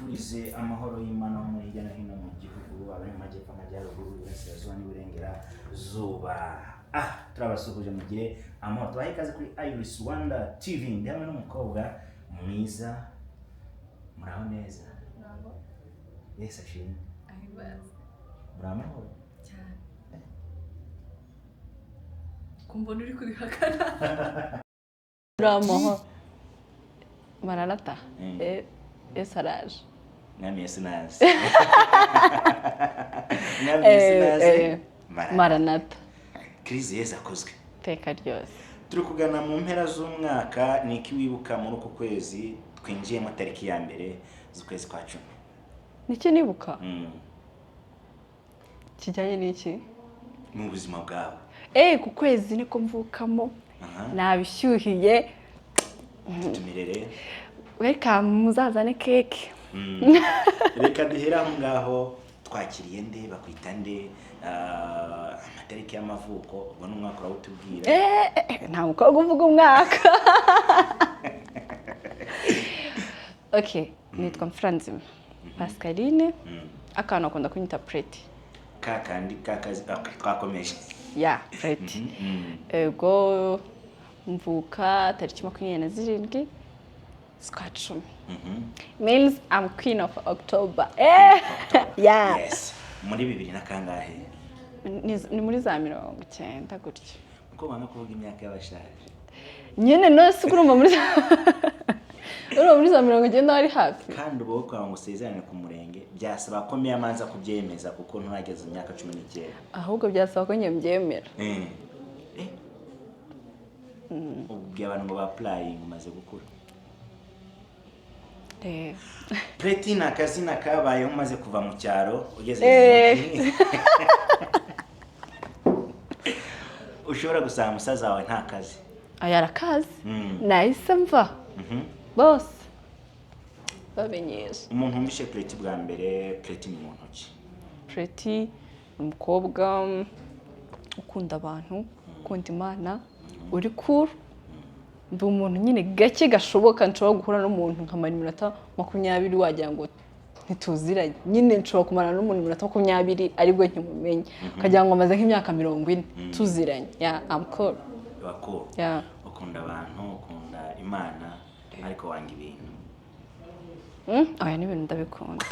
tubifurize amahoro y'Imana mu hirya no hino mu gihugu abari mu majyepfo amajyaruguru iburasirazuba n'iburengerazuba. Turabasuhuje mugire amahoro. Tubahe ikaze kuri Iris Rwanda TV. Ndi hamwe n'umukobwa mwiza. Muraho neza? Bravo. Yes, ashimwe. Ahimbaza. Muraho Cyane. Kumbona uri kubihakana. Bravo. Maranatha. Esaraje. Mwami Yesu nazi. Mwami Yesu nazi. Maranatha. Kristo Yesu akozwe. Teka ryose. Turi kugana mu mpera z'umwaka niki wibuka muri uko kwezi twinjiyemo tariki ya mbere z'ukwezi kwa 10. Niki nibuka? Kijanye n'iki? Mu buzima bwawe. Ku kwezi niko mvukamo. Nabishyuhiye. Tumirere. Welcome muzazane cake. Reka duhera aho ngaho twakiriye nde bakwita nde amatariki y'amavuko ubwo n'umwaka urawutubwira. Nta mukobwa uvuga umwaka. Okay, nitwa Mfranzima Pascaline. Akana akunda kunyita Pretty. Kakandi kakazi twakomeje. Yeah, Pretty. Ego mvuka tariki 27 z'ukwa 10. Means I'm queen of October. Yeah. Yes. Muri 2000 na kangahe? Ni muri za 90 gutyo. Uko banga kuvuga imyaka y'abashaje. Nyene no siguruma muri muri za 90 ari hafi. Kandi ubo kwa ngo sezerane ku murenge byasaba ko meyamanza kubyemeza kuko nturageze imyaka 19. Ahubwo byasaba ko nyembyemera. Ubwo abantu ngo ba applying umaze gukura. Pretty na kazina kabaye umaze kuva mu cyaro ugeze mu mujyi. Ushobora gusanga musaza wawe nta kazi. Ayarakazi. Nahise mva. Boss. Babenyesha. Umuntu umbishe Pretty bwa mbere, Pretty ni muntu ki? Pretty umukobwa ukunda abantu, ukunda Imana, uri cool. Ndi umuntu nyine gake gashoboka nshobora guhura n'umuntu nkamara iminota 20 wagira ngo ntituziranye. Nyine nshobora kumara n'umuntu iminota 20 aribwo nkimumenye. Kagira ngo amaze nk'imyaka 40 tuziranye. Yeah, I'm cool. You are cool. Yeah. Ukunda abantu, ukunda Imana, ariko wanga ibintu. Aya ni ibintu ndabikunda.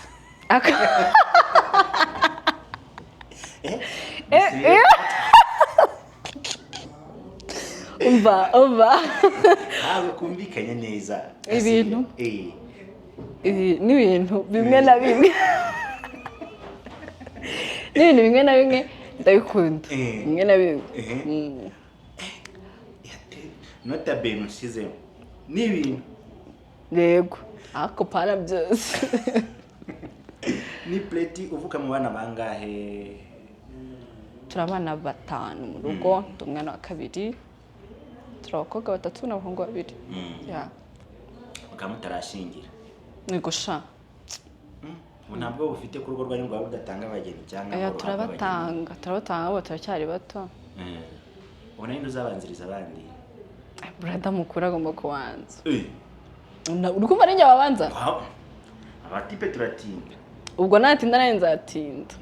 Umva. Ntabwo kumvikanye neza. Ibintu. N'ibintu bimwe na bimwe. N'ibintu bimwe na bimwe ndabikunda. Bimwe na bimwe. Nota bene usize. N'ibintu. Yego. Ako para byose. Ni Pretty uvuka mu bana bangahe? Turabana 5 mu rugo, umwana wa kabiri. Turabakobwa 3 n'abahungu 2. Yeah. Ukamutarashingira. Nigosha. Ntabwo ufite ku rugo rwanyu rwawe udatanga abageni cyangwa aya turabatanga abo turacyari bato. Ubona ninde uzabanziriza abandi? Brother mukuru agomba kubanza. Uri kumva ninjye babanza? Abatipe turatinda. Ubwo natinda nayo nzatinda.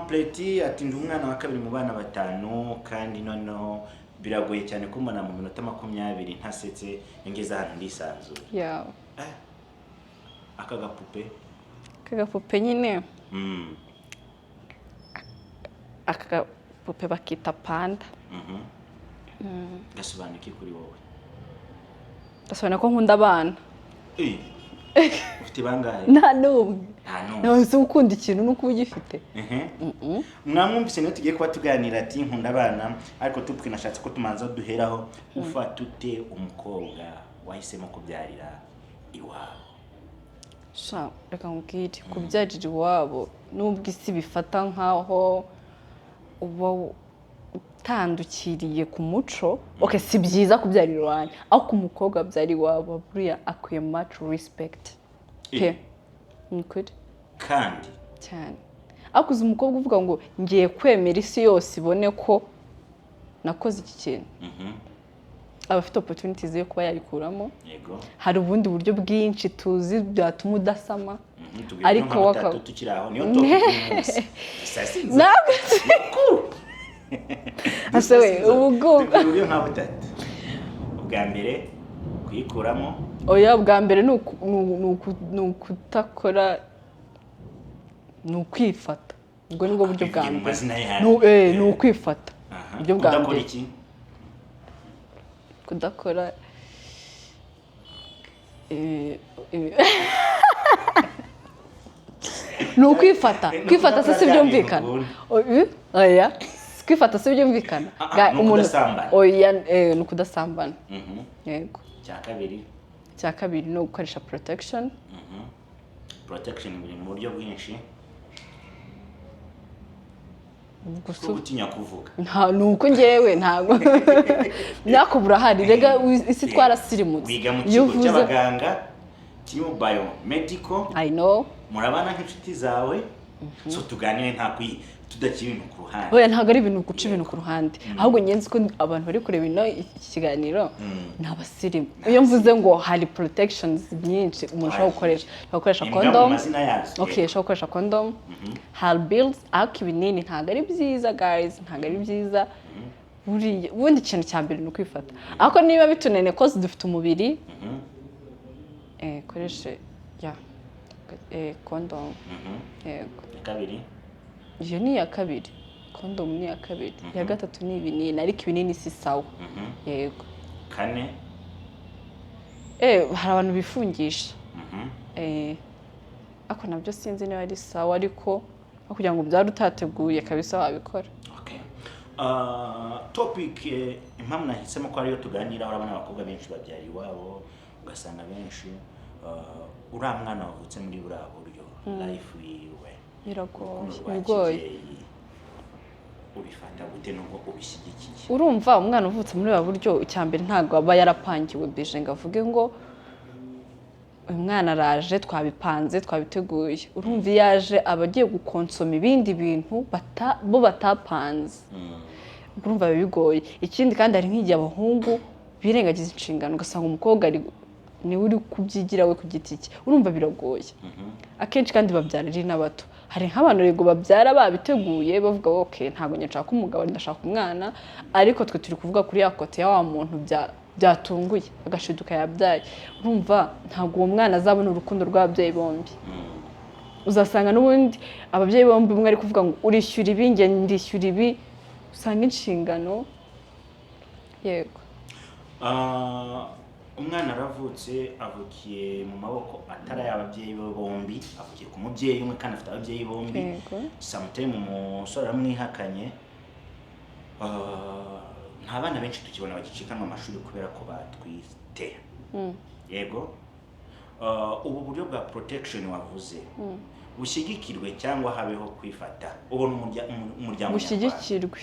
Pretty atinda umwana wa kabiri mu bana 5 kandi noneho biragoye cyane kumbona mu minota 20 ntasetse ngeze hano ndisanzura. Yeah. Akagapupe nyine. Akagapupe bakita panda. Gasobanuye iki kuri wowe? Gasobanuye ko nkunda abana. Ufite bangahe? Nta n'umwe. Ntawe ukunda ikintu nuko ugifite. Mwamwumvise no tugiye kuba tuganira ati nkunda abana ariko tupwe nashatse ko tumanza duheraho ufata ute umukobwa wahisemo kubyarira iwabo. Reka nkubwire kubyarira iwabo nubwo isi bifata nkaho uba utandukiriye ku muco. Okay, si byiza kubyarira iwanyu aho ku mukobwa byari iwabo buriya akwiye much respect. Nikuri kandi cyane akuze umukobwa uvuga ngo ngiye kwemera isi yose ibone ko nakoze iki kintu. abafite opportunities yo kuba yayikuramo yego hari ubundi buryo bwinshi tuzi byatuma udasama ariko waka tukiri aho niyo topic sasinze ntabwo asewe ubwo uburyo nka butatu ubwa mbere kuyikuramo oya bwa mbere ni ukutakora ni ukwifata ubwo nibwo buryo bwa mbere ni ukwifata ibyo bwa mbere kudakora ni ukwifata kwifata se byumvikana oya kwifata se byumvikana umuntu oya ni ukudasambana yego cya kabiri ni ugukoresha protection biri mu buryo bwinshi gutinya kuvuga nuko ngewe ntabwo nakubura hari rega isi twarasirimutse wiga mu kigo cy'abaganga kirimo biomedical I know murabana nk'inshuti zawe so tuganire nta tudakira ibintu ku ruhande oya ntabwo ari ibintu guca ibintu ku ruhande ahubwo ngenzi ko abantu bari kureba iki kiganiro ni abasirimu iyo mvuze ngo hari protections nyinshi umuntu ashobora gukoresha condom okay ashobora gukoresha condom hari pills ariko ibinini ntabwo ari byiza guys ntabwo ari byiza ubundi ikintu cya mbere ni ukwifata ariko niba bitunene ko dufite umubiri koreshe condom yego kabiri iyo ni iya kabiri condom ni iya kabiri iya gatatu ni ibinini ariko ibinini si sawa yego kane hari abantu bifungisha ariko nabyo sinzi niba ari sawa ariko kugira ngo byari utateguye kabisa wabikora topic impamvu nahisemo ko ariyo tuganira urabona abakobwa benshi babyara iwabo ugasanga benshi uriya mwana wavutse muri buriya buryo life yiwe bigoye ubifata gute nubwo ubishyigikiye urumva umwana uvutse muri buriya buryo icyambere ntabwo aba yarapangiwe beje ngo avuge ngo uyu mwana araje twabipanze twabiteguye urumva iyo yaje aba agiye gukonsoma ibindi bintu bo batapanze urumva biba bigoye ikindi kandi hari nk'igihe abahungu birengagiza inshingano ugasanga umukobwa niwe uri kubyigira we ku giti cye urumva biragoye akenshi kandi babyara ari n'abato hari nk'abantu rego babyara babiteguye bavuga okay ntabwo nshaka umugabo ndashaka umwana ariko twe turi kuvuga kuri ya kote ya wa muntu byatunguye agashiduka yabyaye urumva ntabwo uwo mwana azabona urukundo rw'ababyeyi bombi uzasanga n'ubundi ababyeyi bombi umwe ari kuvuga ngo urishyura ibi njye ndishyura ibi usanga inshingano yego umwana aravutse avukiye mu maboko atari ay'ababyeyi be bombi avukiye ku mubyeyi umwe kandi afite ababyeyi bombi samutemu umusore aramwihakanye nta bana benshi tukibona bagicikanwa amashuri kubera ko batwite yego ubu buryo bwa protection wavuze bushyigikirwe cyangwa habeho kwifata ubona umuryango bushyigikirwe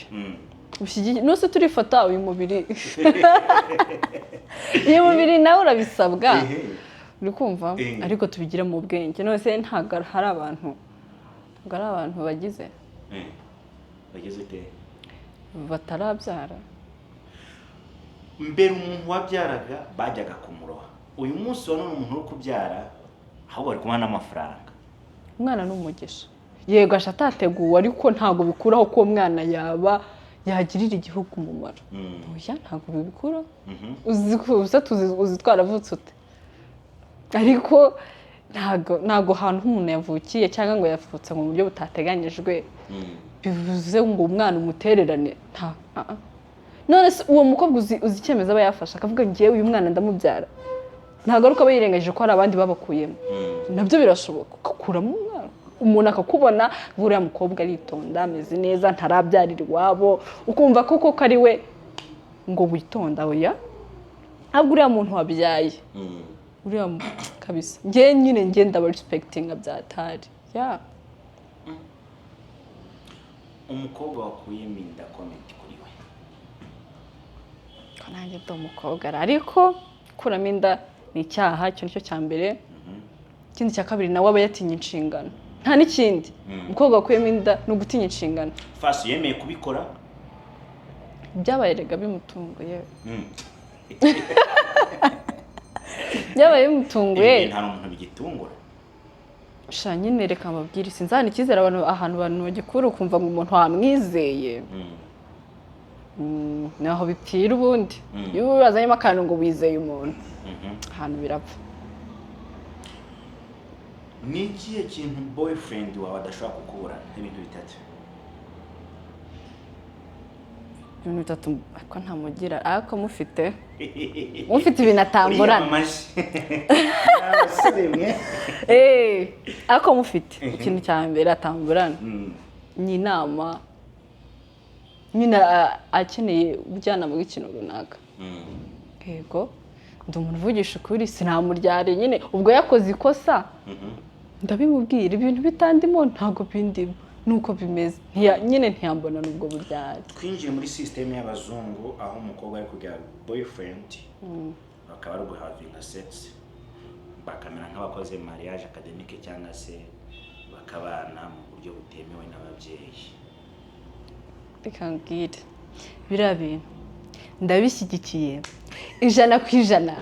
nose turifata uyu mubiri uyu mubiri nawe urabisabwa uri kumva ariko tubigire mu bwenge nose ntabwo hari abantu bagize ute batarabyara mbere umuntu wabyaraga bajyaga kumuroha uyu munsi wa none umuntu uri kubyara ahubwo bari kumuha n'amafaranga umwana ni umugisha yego ashatateguwe ariko ntabwo bikuraho ko umwana yagirira igihugu umumaro oya ntabwo bibikuraho uzi twaravutse ute ariko ntabwo ahantu umuntu yavukiye cyangwa ngo yavutse mu buryo butateganyijwe bivuze ngo umwana umutererane none uwo mukobwa uzi icyemezo aba yafashe akavuga ngewe uyu mwana ndamubyara ntabwo ari uko aba yirengagije ko hari abandi babakuyemo nabyo birashoboka ugakuramo umwana umuntu akakubona uriya mukobwa aritonda ameze neza ntarabyarira iwabo ukumva koko ko ari we ngo witonda oya ntabwo uriya muntu wabyaye uriya kabisa ngewe nyine ngenda aba respectinga byatari umukobwa wakuyemo inda komenti kuri we ko nanjye ndi umukobwa ariko kuramo inda ni icyaha icyo nicyo cya mbere ikindi cya kabiri nawe aba yatinye inshingano nta n'ikindi umukobwa wakuyemo inda ni ugutinya inshingano fasi yemeye kubikora byabaye rega bimutunguye byabaye bimutunguye nta muntu bigitungura sha nyine reka mbabwire sinzana icyizere ahantu abantu bagikura ukumva ngo umuntu wamwizeye naho bipfira ubundi iyo wazanyemo akantu ngo wizeye umuntu ahantu birapfa. ni ikihe kintu boyfriend wawe adashobora kukubura? Ibintu bitatu. Ibintu bitatu ariko ntamugira ariko mufite ibintu atamburana ariko mufite ikintu cya mbere atamburana ni inama nyine akeneye ubujyanama bw'ikintu runaka. Yego ndi umuntu uvugisha ukuri sinamuryare nyine ubwo yakoze ikosa ndabimubwira ibintu bitandimo ntago bindimo nuko bimeze nyine ntiyambona nubwo buryari. Twinjiye muri system y'abazungu aho umukobwa ari kugira boyfriend bakaba ari guhavinga sex bakamera nk'abakoze mariage academique cyangwa se bakabana mu buryo butemewe n'ababyeyi. Bikambwira biriya bintu ndabishyigikiye 100%,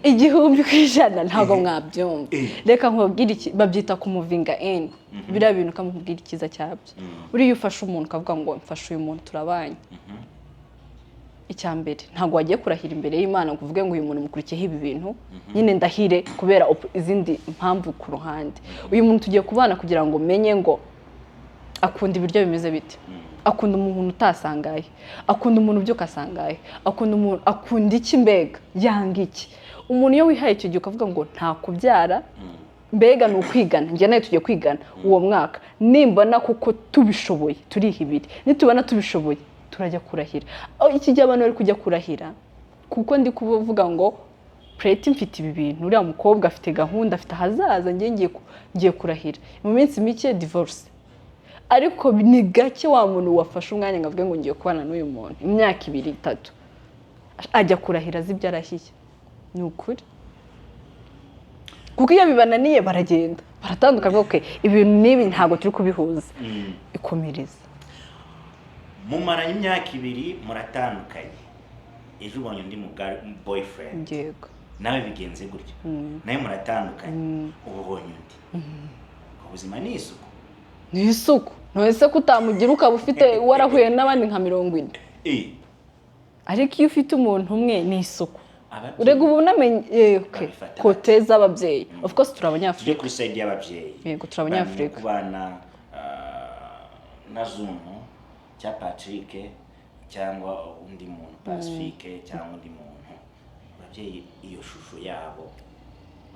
1000%, ntabwo mwabyumva. Reka nkubwire iki babyita kumuvinga in biriya bintu kamubwira ikiza cyabyo. Uriyo ufashe umuntu ukavuga ngo mfashe uyu muntu turabanye, icyambere ntabwo wagiye kurahira imbere y'Imana ngo uvuge ngo uyu muntu mukurikiyeho ibi bintu nyine ndahire kubera izindi mpamvu ku ruhande. Uyu muntu tugiye kubana kugira ngo menye ngo akunda ibiryo bimeze bite, akunda umuntu utasangaye, akunda umuntu ubyuka asangaye, akunda umuntu akunda iki mbega yanga iki. Umuntu iyo wihaye icyo gihe ukavuga ngo nta kubyara mbega ni ukwigana njye nawe tugiye kwigana uwo mwaka nimbona kuko tubishoboye turihibire nitubona tubishoboye turajya kurahira. Iki gihe abantu bari kujya kurahira kuko ndi kuvuga ngo Preti mfite ibi bintu uriya mukobwa afite gahunda afite hazaza ngiye kurahira mu minsi mike divorce. Ariko ni gake wa muntu wafashe umwanya ngo avuge ngo ngiye kubana n'uyu muntu imyaka 2-3 ajya kurahira zibyo arahiye. Ni ukuri kuko iyo bibananiye baragenda baratandukana. Okay ibintu nibi ntago turi kubihuza ikomereza. Mumaranye imyaka 2 muratandukanye ejo ubonye undi boyfriend yego nawe bigenze gutyo nawe muratandukanye ubonye undi ubuzima ni isuku ni isuku ntose kutamugira ukaba ufite warahuye n'abandi nka 40 ariko iyo ufite umuntu umwe ni isuku. Urega ubu namenye koteza ababyeyi of course turabanyafrika kuri side y'ababyeyi yego turabanyafrika kubana na Zuno cya Patrick cyangwa undi muntu Pacifique cyangwa undi muntu ababyeyi iyo shusho yabo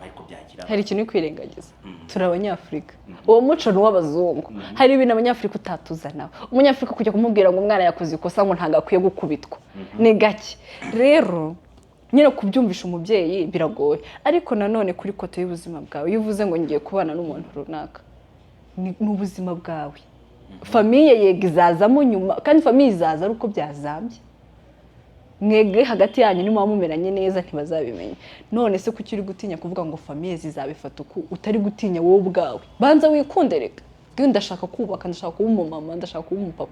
ariko byakira hari ikintu kwirengagiza turabanyafrika uwo muco n'uw'abazungu hari ibintu abanyafrika utatuzana umunyafrika kujya kumubwira ngo umwana yakoze ikosa ngo ntago akwiye gukubitwa ni gake. Rero nyine kubyumvisha umubyeyi biragoye ariko nanone kuri kote y'ubuzima bwawe iyo uvuze ngo ngiye kubana n'umuntu runaka ni ubuzima bwawe. Famiye yego izazamo nyuma kandi famiye izaza ari uko byazambye mwege hagati yanyu ni mumeranye neza ntibazabimenya. None se kuki uri gutinya kuvuga ngo famiye zizabifata uko utari gutinya wowe ubwawe banza wikundereka. Ngiye ndashaka kubaka ndashaka kuba umumama ndashaka kuba umupapa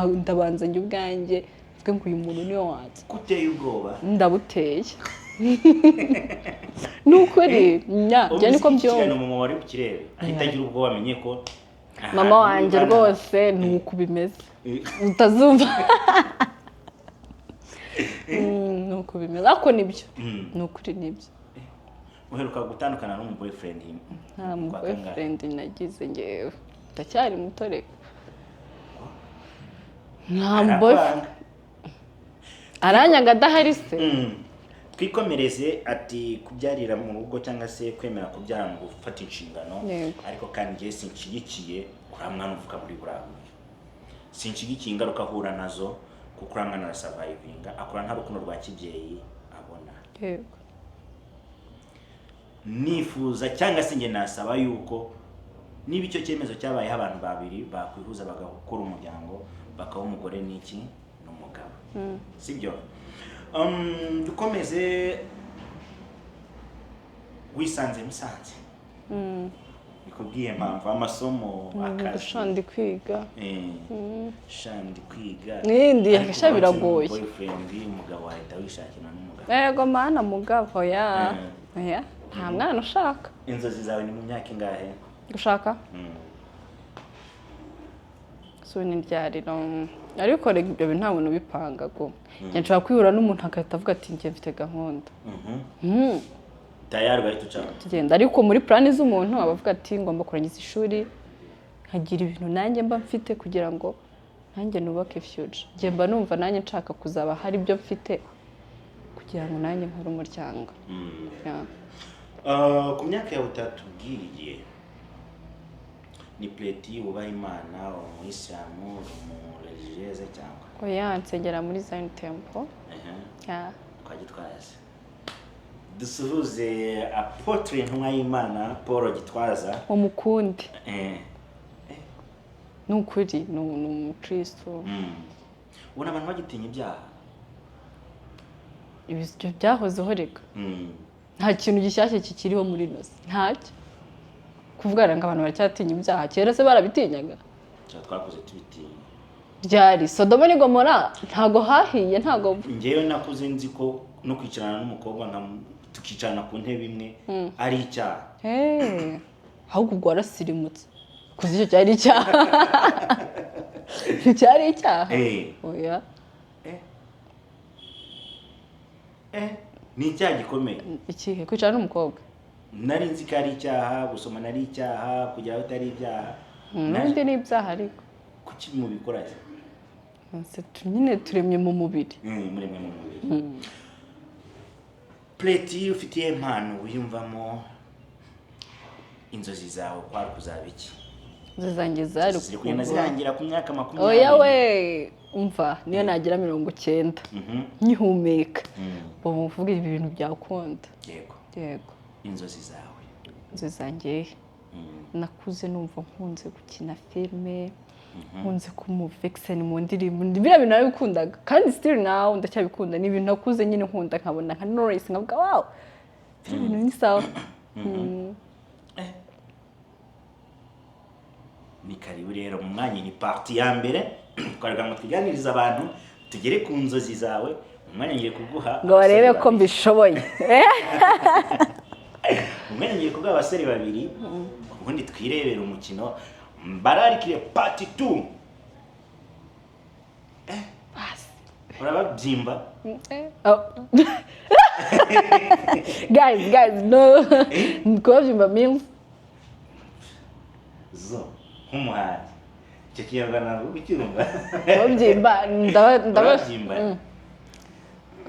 ndabanza njye ubwanjye mvuge ngo uyu muntu niwe wanze guteye ubwoba ndabuteye nukuri njye niko byombi mama wari ukirebe ahitagira ubwoba amenye ko mama wanjye rwose nuko bimeze utazumva nuko bimeze ako nibyo nukuri nibyo. Uheruka gutandukana n'umu boyfriend? Nta mu boyfriend nagize ngewe ndacyari muto reka nta boyfriend aranyanga adahari se. Twikomereze ati kubyarira mu rugo cyangwa se kwemera kubyara ngo ufata inshingano ariko kandi ngiye sinshigikiye kuramwana uvuka muri burabu sinshigikiye ingaruka ahura nazo kuko uramwana survivinga akora nta rukundo rwa kibyeyi abona. Yego nifuza cyangwa se nge nasaba yuko niba icyo cyemezo cyabayeho abantu babiri bakwihuza bagakora umuryango bakaba umugore n'iki n'umugabo sibyo. Dukomeze wisanze Musanze bikubwiye mpamvu amasomo akazi gushandi kwiga shandi kwiga n'indi yakasha biragoye boyfriend umugabo wahita wishakira n'umugabo yego mana mugabo ya nta mwana ushaka inzozi zawe ni mu myaka ingahe gushaka so ni ryariro ariko rega ibyo bintu nta muntu ubipanga go nshobora kwihura n'umuntu agahita avuga ati njye mfite gahunda tayari bahita ucaka tugenda ariko muri plani z'umuntu aba avuga ati ngomba kurangiza ishuri nkagira ibintu nanjye mba mfite kugira ngo nanjye nubake future njye mba numva nanjye nshaka kuzaba hari ibyo mfite kugira ngo nanjye nkore umuryango ku myaka yawe utatubwiye ni pleti ubaha imana umuyisilamu umureligieuse cyangwa oya nsengera muri Zion Temple kwa Gitwaza dusuhuze apotre ntumwa y'Imana Paul Gitwaza umukundi n'ukuri ni umukristo ubona abantu bagitinya ibyaha ibyo byahozeho reka nta kintu gishyashya kikiriho muri nosi ntacyo kuvuga ngo abantu baracyatinya ibyaha kera se barabitinyaga twakoze tubitinya ryari Sodoma ni Gomora ntago hahiye ntago ngewe nakuze nzi ko no kwicarana n'umukobwa tukicarana ku ntebe imwe ari icyaha ahubwo ubwo warasirimutse kuzi icyo cyari icyaha cyari icyaha oya ni icyaha gikomeye ikihe kwicarana n'umukobwa nari nzi ko ari icyaha gusoma nari icyaha kugira bitari ibyaha n'undi ni ibyaha ariko kuki mubikora nyine turemye mu mubiri muremye mu mubiri pleti ufitiye impano wiyumvamo inzozi zawe kwari kuzaba iki inzozi zanjye zari kugenda zirangira ku myaka 20 oya we umva niyo nagira 90 nyihumeka bamuvuga ibintu byakunda yego inzozi zawe inzozi zanjye nakuze numva nkunze gukina filime nkunze kumuvexen mu ndirimbo biriya bintu nabikundaga kandi still now ndacyabikunda ni ibintu nakuze nyine nkunda nkabona nka Norris nkavuga wow ibintu ni sawa ni karibu rero mu mwanya ni party ya mbere twarega ngo tuganiriza abantu tugere ku nzozi zawe mu mwanya ngiye kuguha ngo barebe ko mbishoboye mu mwanya ngiye kuguha abasore babiri ubundi twirebera umukino Mbararikire part 2 urababyimba guys no kubabyimba means zo nk'umuhari icyo kinyarwanda ucyumva kubabyimba ndababyimba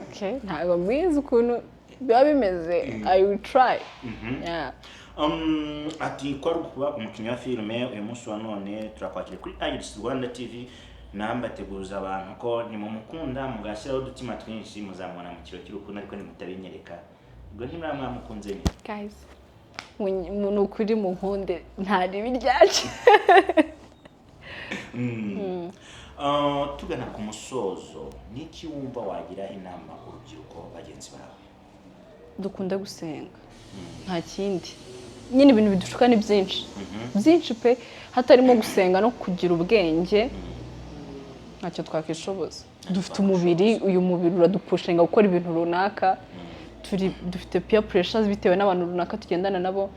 okay ntabwo mbizi ukuntu biba bimeze I will try ati kwari kuba umukinnyi wa filime uyu munsi wa none turakwakira kuri Iris Rwanda TV nambateguza abantu ko ni mu mukunda mugashyiraho udutima twinshi muzamubona mu kiro cy'urukundo ariko nimutabinyereka ubwo ntimwamukunze ni guys umuntu ukuri mu nkunde ntari biryaje tugana ku musozo niki wumva wagira inama urubyiruko bagenzi bawe dukunda gusenga nta kindi nyine ibintu bidushuka ni byinshi pe hatarimo gusenga no kugira ubwenge ntacyo twakishoboza dufite umubiri uyu mubiri uradupushinga gukora ibintu runaka dufite peer pressures bitewe n'abantu runaka tugendana nabo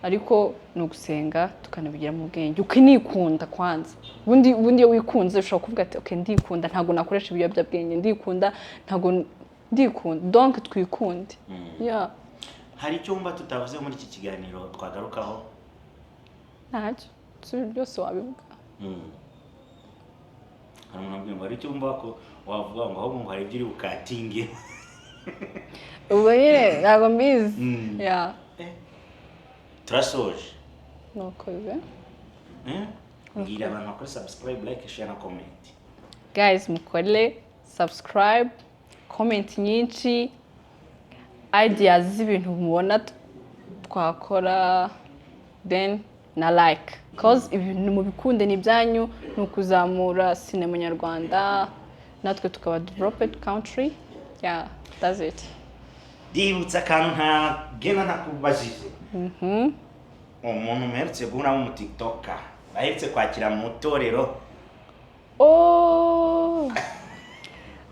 ariko no gusenga tukanabigira mu bwenge ukinikunda kwanza ubundi iyo wikunze ushobora kuvuga ati okay ndikunda ntago nakoresha ibiyobyabwenge ndikunda ntago ndikunda donc twikunde hari icyo wumva tutavuze muri iki kiganiro twagarukaho ntacyo byose wabivuga hari umuntu ngo hari icyo wumva ko wavuga ngo ahubwo ngo hari ibyo uri bukatinge ubu nyine ntabwo mbizi turasoje nukoze mbwira abantu bakora subscribe like share na comment guys mukore subscribe comment nyinshi ideas z'ibintu mubona twakora then na like cause ibintu mubikunde ni byanyu nukuzamura cinema nyarwanda natwe tukaba developed country that's it dibutsa kantu nta gena nakubajije umuntu mperutse guhura mu TikToker baherutse kwakira mu torero. Oh,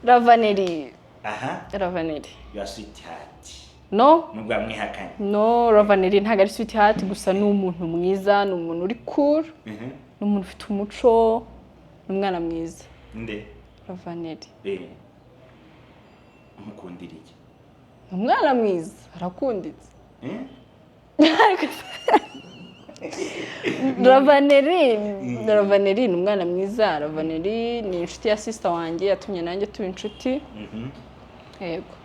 Ravaneri. Aha, Ravaneri. your sweetheart. No, Nubwo amwihakanye. no, Ravaneri ntabwo ari sweetheart gusa ni umuntu mwiza, ni umuntu uri cool, ni umuntu ufite umuco, ni umwana mwiza. Nde? Ravaneri. Umukundira iki? Ni umwana mwiza, arakunditse. Ravaneri ni umwana mwiza. Ravaneri ni inshuti ya sister wanjye yatumye nanjye tuba inshuti. Yego.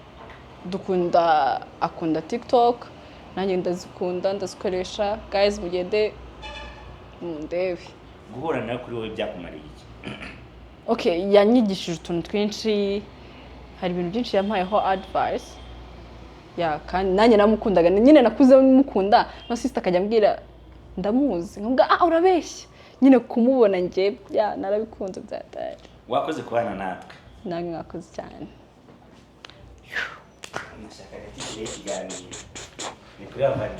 Akunda TikTok, nanjye ndazikunda, ndazikoresha. Guys, mugende mundebe. Guhura nawe kuri wowe byakumariye iki? Okay, yanyigishije utuntu twinshi. Hari ibintu byinshi yampayeho advice. Kandi nanjye namukundaga. Nyine nakuze mukunda. No sister akajya ambwira ndamuzi. Nkuvuga urabeshya. Nyine kumubona nje narabikunze byatari. Wakoze kubana natwe. Nange mwakoze cyane. Nashaka ikiganiro. Ni kuri Ravaneri.